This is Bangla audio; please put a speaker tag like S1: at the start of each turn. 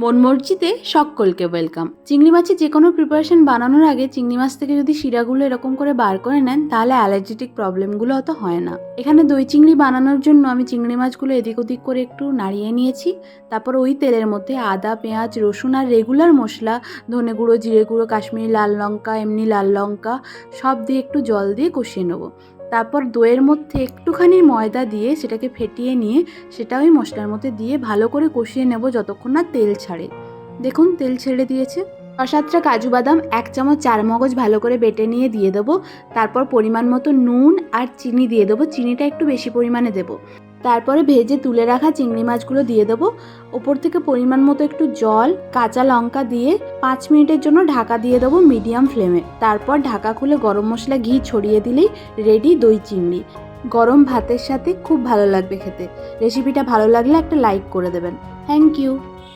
S1: মন মর্জিতে সকলকে ওয়েলকাম। চিংড়ি মাছের যে কোনো প্রিপারেশন বানানোর আগে চিংড়ি মাছ থেকে যদি শিরাগুলো এরকম করে বার করে নেন তাহলে অ্যালার্জেটিক প্রবলেমগুলো অত হয় না। এখানে দই চিংড়ি বানানোর জন্য আমি চিংড়ি মাছগুলো এদিক ওদিক করে একটু নাড়িয়ে নিয়েছি। তারপর ওই তেলের মধ্যে আদা, পেঁয়াজ, রসুন আর রেগুলার মশলা ধনে গুঁড়ো, জিরে গুঁড়ো, কাশ্মীরি লাল লঙ্কা, এমনি লাল লঙ্কা সব দিয়ে একটু জল দিয়ে কষিয়ে নেবো। তারপর দইয়ের মধ্যে একটুখানি ময়দা দিয়ে সেটাকে ফেটিয়ে নিয়ে সেটা ওই মশলার মধ্যে দিয়ে ভালো করে কষিয়ে নেব যতক্ষণ না তেল ছাড়ে। দেখুন তেল ছেড়ে দিয়েছে। 6-7টা কাজু বাদাম, 1 চামচ চারমগজ ভালো করে বেটে নিয়ে দিয়ে দেবো। তারপর পরিমাণ মতো নুন আর চিনি দিয়ে দেবো, চিনিটা একটু বেশি পরিমাণে দেবো। তারপরে ভেজে তুলে রাখা চিংড়ি মাছগুলো দিয়ে দেবো। ওপর থেকে পরিমাণ মতো একটু জল, কাঁচা লঙ্কা দিয়ে 5 মিনিটের জন্য ঢাকা দিয়ে দেবো মিডিয়াম ফ্লেমে। তারপর ঢাকা খুলে গরম মশলা, ঘি ছড়িয়ে দিলেই রেডি দই চিংড়ি। গরম ভাতের সাথে খুব ভালো লাগবে খেতে। রেসিপিটা ভালো লাগলে একটা লাইক করে দেবেন। Thank you.